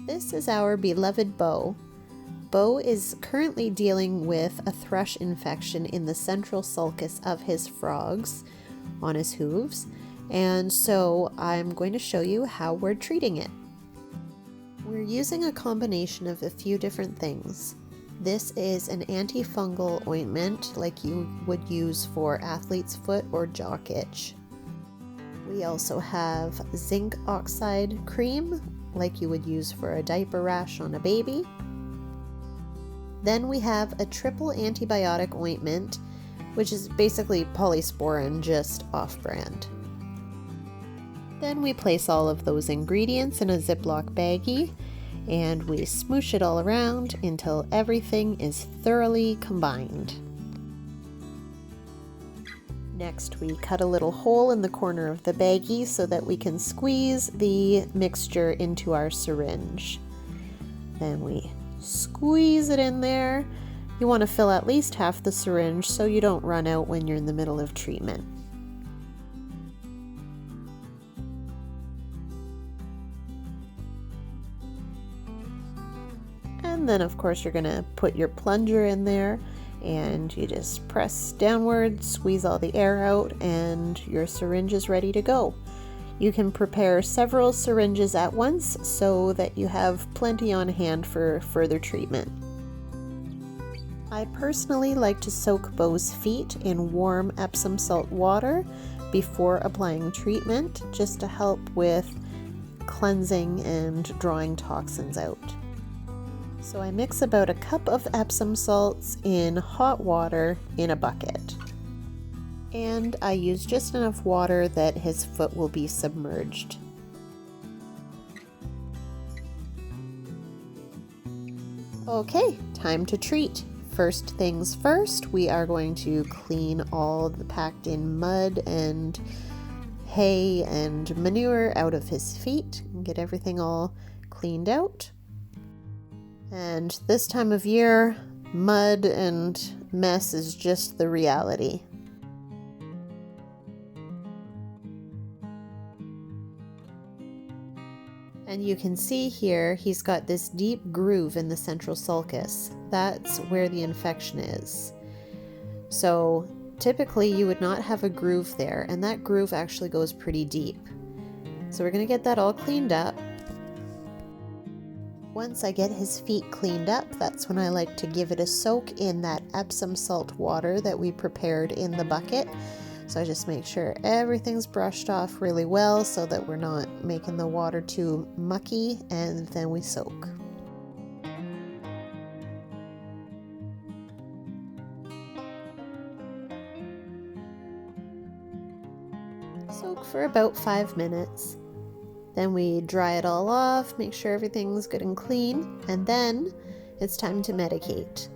This is our beloved Bo. Bo is currently dealing with a thrush infection in the central sulcus of his frogs on his hooves, and so I'm going to show you how we're treating it. We're using a combination of a few different things. This is an antifungal ointment like you would use for athlete's foot or jock itch. We also have zinc oxide cream like you would use for a diaper rash on a baby. Then we have a triple antibiotic ointment, which is basically Polysporin, just off-brand. Then we place all of those ingredients in a Ziploc baggie and we smoosh it all around until everything is thoroughly combined. Next, we cut a little hole in the corner of the baggie so that we can squeeze the mixture into our syringe. Then we squeeze it in there. You want to fill at least half the syringe so you don't run out when you're in the middle of treatment. And then of course you're going to put your plunger in there and you just press downward, squeeze all the air out, and your syringe is ready to go. You can prepare several syringes at once so that you have plenty on hand for further treatment. I personally like to soak Bo's feet in warm Epsom salt water before applying treatment, just to help with cleansing and drawing toxins out. So I mix about a cup of Epsom salts in hot water in a bucket. And I use just enough water that his foot will be submerged. Okay, time to treat. First things first, we are going to clean all the packed in mud and hay and manure out of his feet and get everything all cleaned out. And this time of year, mud and mess is just the reality. And you can see here, he's got this deep groove in the central sulcus. That's where the infection is. So typically you would not have a groove there, and that groove actually goes pretty deep. So we're going to get that all cleaned up. Once I get his feet cleaned up, that's when I like to give it a soak in that Epsom salt water that we prepared in the bucket. So I just make sure everything's brushed off really well so that we're not making the water too mucky, and then we soak. Soak for about 5 minutes. Then we dry it all off, make sure everything's good and clean, and then it's time to medicate.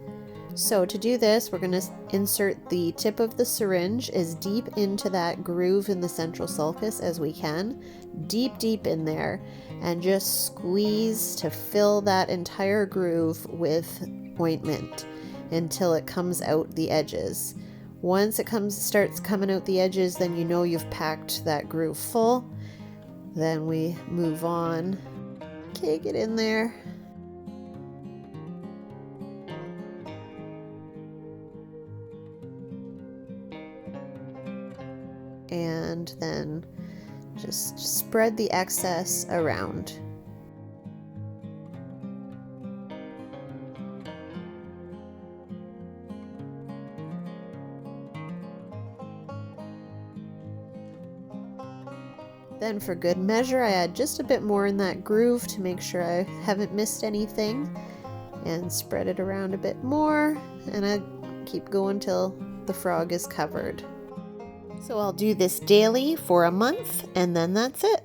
So to do this, we're going to insert the tip of the syringe as deep into that groove in the central sulcus as we can, deep in there, and just squeeze to fill that entire groove with ointment until it comes out the edges. Once it starts coming out the edges, then you know you've packed that groove full. Then we move on. Okay, get in there. And then just spread the excess around. Then for good measure, I add just a bit more in that groove to make sure I haven't missed anything, and spread it around a bit more, and I keep going till the frog is covered. So I'll do this daily for a month, and then that's it.